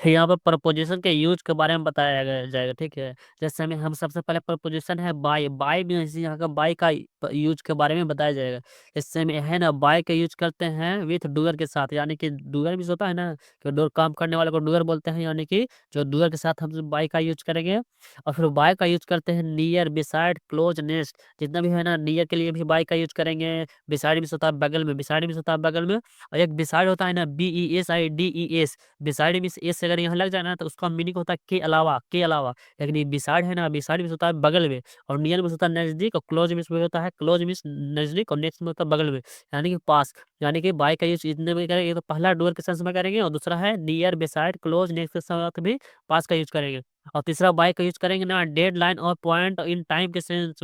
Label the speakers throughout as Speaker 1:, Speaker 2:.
Speaker 1: यहाँ पर प्रपोजिशन के यूज के बारे में बताया जाएगा, ठीक है। जैसे हमें हम सबसे पहले प्रपोजिशन है बाय, बाय भी इसी यहाँ का बाय का यूज के बारे में बताया जाएगा। जैसे में है ना, बाय का यूज करते हैं विथ डूअर के साथ, यानी कि डूअर भी होता है ना, कि डूअर काम करने वाले को डूअर बोलते हैं, यानी कि जो डूअर के साथ हम बाय का यूज करेंगे। और फिर बाय का यूज करते हैं नियर, बिसाइड, क्लोज, नेक्स्ट, जितना भी है ना, नियर के लिए भी बाय का यूज करेंगे। बिसाइड भी होता है बगल में, बिसाइड भी होता है बगल में। और एक बिसाइड होता है ना, BESIDES, बिसाइड में एस अगर यहाँ लग जाए ना, तो उसका मीनिंग होता है के अलावा, के अलावा। लेकिन ये बिसाइड है ना, बिसाइड में होता है बगल में, और नियर में होता है नजदीक, और क्लोज में होता है, क्लोज में नजदीक, और नेक्स्ट में होता है बगल में, यानी कि पास। यानी कि बाय का यूज इतने में करेंगे, तो पहला डोर के सेंस में करेंगे, और दूसरा है नियर, बिसाइड, क्लोज, नेक्स्ट के साथ भी पास का यूज करेंगे। और तीसरा बाय का यूज करेंगे ना, डेड लाइन और पॉइंट इन टाइम के सेंस,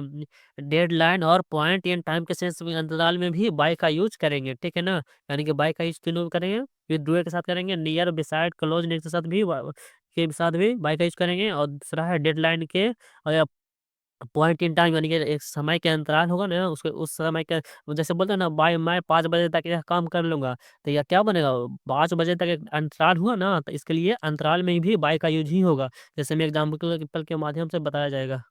Speaker 1: डेड लाइन और पॉइंट इन टाइम के सेंस में, अंतराल में भी बाय का यूज करेंगे, ठीक है ना। यानी कि बाय का यूज तीनों में करेंगे, फिर डुएट के साथ करेंगे, नियर, बिसाइड, क्लोज, नेक्स्ट के साथ भी के साथ भी बाय का यूज करेंगे। और दूसरा है डेडलाइन के, और पॉइंट इन टाइम, यानी कि एक समय के अंतराल होगा ना, उसके उस समय के, जैसे बोलते हैं ना, बाय मैं 5 बजे तक यह काम कर लूंगा, तो यह क्या बनेगा, 5 बजे तक एक अंतराल हुआ ना, तो इसके लिए अंतराल में भी बाय का यूज ही होगा। जैसे मैं एग्जाम्पल के माध्यम से बताया जाएगा।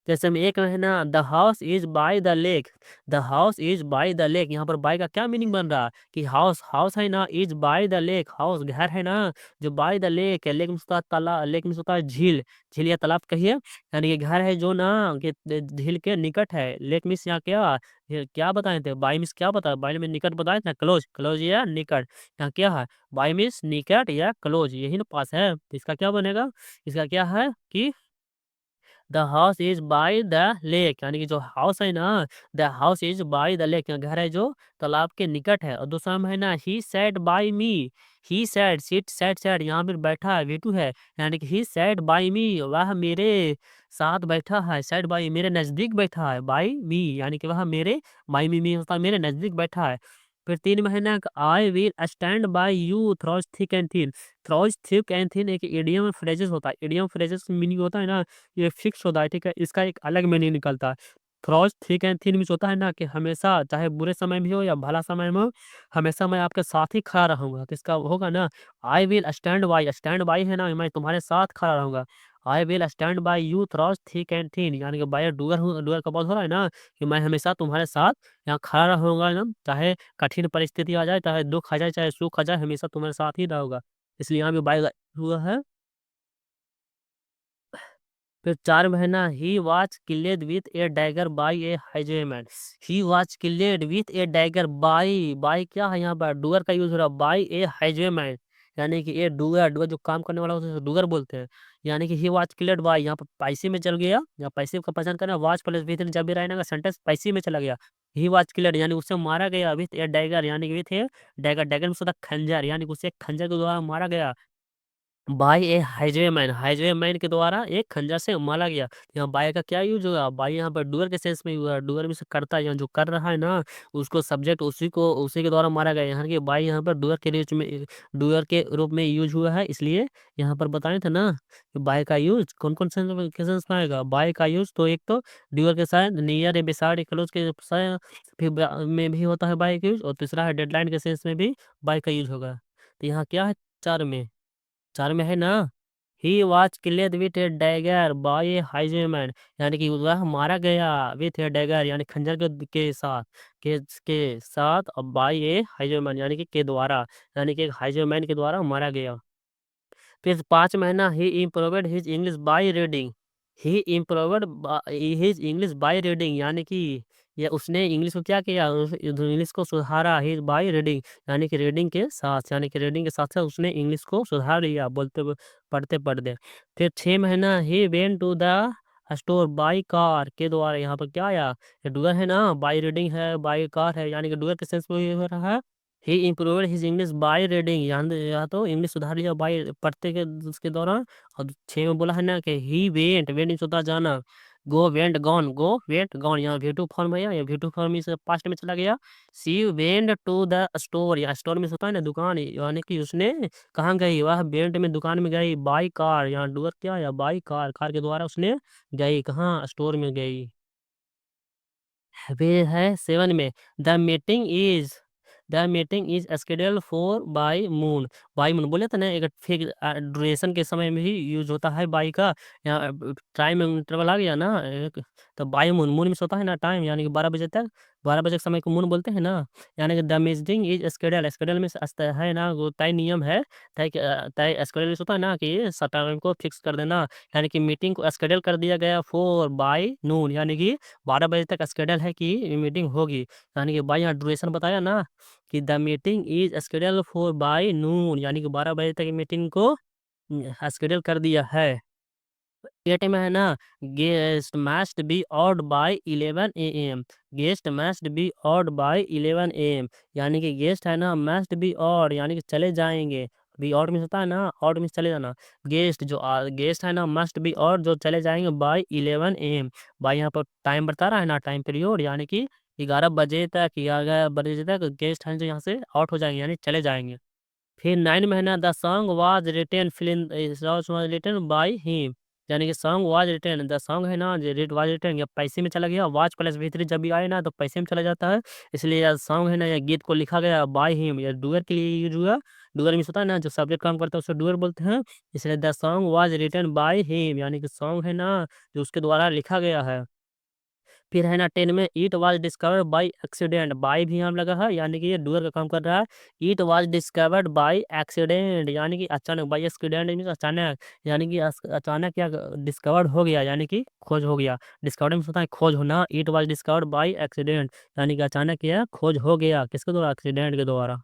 Speaker 1: जैसे में एक है ना, the house is by the lake, the house is by the lake, यहाँ पर बाय का क्या मीनिंग बन रहा है, कि हाउस, हाउस है ना, is by the lake, house घर है ना, जो बाय द लेक है, लेक में होता है तालाब, लेक में होता है झील, झील या तालाब कहिए, यानी कि घर है जो ना, कि झील के निकट है। लेक मीन्स यहाँ क्या, ये क्या बताए थे, बाय मीन्स क्या बताया, बाय में निकट बताए थे ना, क्लोज, क्लोज या निकट। यहाँ क्या है, बाय मीन्स निकट या क्लोज, यही ना पास है, तो इसका क्या बनेगा, इसका क्या है कि the house is by the lake, यानी कि जो हाउस है ना, the house is by the lake, घर है जो तालाब के निकट है। और दूसरा में है ना, he sat by me, he sat, seat sat sat, यहाँ पर बैठा है, वेटू है, यानी कि ही सैट बाय मी, वह मेरे साथ बैठा है, सैट बाय मेरे नजदीक बैठा है, बाय मी यानी कि वह मेरे, बाय मी होता है मेरे नजदीक बैठा है। फिर 3 महीना का, I will stand by you through thick and thin, through thick and thin एक इडियम फ्रेजेस होता है, इडियम फ्रेजेस मीनिंग होता है ना, ये फिक्स होता है, ठीक है, इसका एक अलग मीनिंग निकलता है। Through thick and thin means होता है ना, कि हमेशा, चाहे बुरे समय में हो या भला समय में हो, हमेशा मैं आपके साथ ही खड़ा रहूंगा, तो इसका होगा ना, आई विल स्टैंड बाय है ना, मैं तुम्हारे साथ खड़ा रहूंगा। I will stand by you through thick and thin, यानी कि बाय डूअर हूँ, डूअर का बहुत हो रहा है ना, कि मैं हमेशा तुम्हारे साथ यहाँ खड़ा रहूंगा ना, चाहे कठिन परिस्थिति आ जाए, चाहे दुख आ जाए, चाहे सुख आ जाए, हमेशा तुम्हारे साथ ही रहूंगा। इसलिए यहाँ पे बाय हुआ है। फिर 4 महीना, he was killed with a dagger by a highwayman, he was killed with a dagger by, by क्या है यहाँ पर, डुअर का यूज हो रहा है, बाय ए हाइजवेमैन, यानी कि ये डुअर, डुअर जो काम करने वाला होता है डुअर बोलते हैं। यानी कि ही वॉज किल्ड बाय, यहाँ पर पैसे में चल गया, या पैसे का पहचान करना, वॉज प्लस विथ जब भी रहना का सेंटेंस पैसे में चला गया। ही वॉज किल्ड यानी उसे मारा गया, विथ ए डैगर यानी कि विथ ए डैगर, डैगर में होता है खंजर, यानी कि उसे खंजर के द्वारा मारा गया। बाय ए हाइजवेमैन, हाइजवेमैन के द्वारा एक खंजर से मारा गया। यहाँ बाय का क्या यूज होगा, बाय यहाँ पर डूअर के सेंस में हुआ, डूअर में से करता है, यहाँ जो कर रहा है ना, उसको सब्जेक्ट उसी को, उसी के द्वारा मारा गया, यहाँ के बाय यहाँ पर डूअर के रूप में, डूअर के रूप में यूज हुआ है, इसलिए यहाँ पर बताए थे ना, कि बाय का यूज कौन कौन सेंस में, किस सेंस में आएगा। बाय का यूज तो एक तो डूअर के साथ, नियर, बिसाइड, क्लोज के साथ, फिर में भी होता है बाय का यूज, और तीसरा है डेडलाइन के सेंस में भी बाय का यूज होगा। तो यहाँ क्या है, 4 में, 4 में है ना, he was killed with a dagger by a highwayman, यानी कि वह मारा गया विथ ए डैगर, यानी खंजर के साथ, के साथ, और बाय ए हाइजवेमैन यानी कि के द्वारा, यानी कि एक हाइजवेमैन के द्वारा मारा गया। फिर 5 महीना, he improved his English by reading, he improved his English by reading, यानी कि ये उसने इंग्लिश को क्या किया, इंग्लिश को सुधारा, हिज बाय रीडिंग, यानी कि रीडिंग के साथ, यानी कि रीडिंग के साथ साथ उसने इंग्लिश को सुधार लिया, पढ़ते पढ़ते। फिर 6 महीना, he went to the store by car, के द्वारा, यहाँ पर क्या आया, ये डुअर है ना, बाय रीडिंग है, बाय कार है, यानी कि डुअर के सेंस में ये हो रहा है। He improved his English by reading, यहाँ तो इंग्लिश सुधार लिया बाय पढ़ते के उसके दौरान। और 6 में बोला है ना, कि ही वेंट, वेंट मीन्स होता है जाना, go went gone, go went gone, यहाँ V2 फॉर्म है, या V2 फॉर्म इस पास्ट में चला गया। She went to the store, या स्टोर में होता है ना दुकान, यानी कि उसने कहाँ गई, वह वेंट में दुकान में गई, बाय कार, यहाँ डुअर क्या है, बाय कार, कार के द्वारा उसने गई कहाँ, स्टोर में गई। वे है 7 में, the meeting is, the meeting is scheduled for by moon. By moon बोले थे ना, एक फिक्स ड्यूरेशन के समय में ही यूज होता है बाय का। यहाँ टाइम इंटरवल आ गया ना एक, तो बाय मून, मून में होता है ना टाइम, यानी कि 12 बजे तक, 12 बजे के समय को मून बोलते हैं ना। यानी कि the meeting is schedule, schedule में है ना वो तय नियम है, तय स्केड्यूल में होता है ना कि टाइम को फिक्स कर देना। यानी कि मीटिंग को स्केड्यूल कर दिया गया फॉर बाय नून, यानी कि 12 बजे तक स्केड्यूल है कि मीटिंग होगी। यानी कि बाय यहाँ ड्यूरेशन बताया ना कि the meeting is schedule for by noon, यानी कि 12 बजे तक मीटिंग को स्केड्यूल कर दिया है। एट में है ना, guest must be out by 11 AM। Guest must be out by 11 AM, यानी कि गेस्ट है ना मस्ट बी आउट, यानी कि चले जाएंगे। बी आउट में होता है ना, आउट में चले जाना। गेस्ट जो गेस्ट है ना मस्ट बी आउट, जो चले जाएंगे बाय 11 AM। बाय यहाँ पर टाइम बता रहा है ना, टाइम पीरियड, यानी कि 11 बजे तक, 11 बजे तक गेस्ट हैं जो यहाँ से आउट हो जाएंगे, यानी चले जाएंगे। फिर 9 में है ना, the song was written film was written by him, यानी कि song was written, the song है ना रिट वाज रिटेन, या पैसे में चला गया, वाज प्लस वी3 जब भी आए ना तो पैसे में चला जाता है, इसलिए यह सॉन्ग है ना, यह गीत को लिखा गया बाय हिम, या डुअर के लिए यूज हुआ। डुअर में होता है ना जो सब्जेक्ट काम करता है उसे डुअर बोलते हैं, इसलिए the song was written by him, यानी कि सॉन्ग है ना जो उसके द्वारा लिखा गया है। फिर है ना 10 में, it was discovered by accident, by भी यहाँ लगा है, यानी कि ये डूअर का काम कर रहा है। It was discovered by accident, यानी कि अचानक, बाय एक्सीडेंट मींस अचानक, यानी कि अचानक क्या डिस्कवर्ड हो गया, यानी कि खोज हो गया। डिस्कवर्ड में होता है खोज होना, it was discovered by accident, यानी कि अचानक यह खोज हो गया, किसके द्वारा, एक्सीडेंट के द्वारा।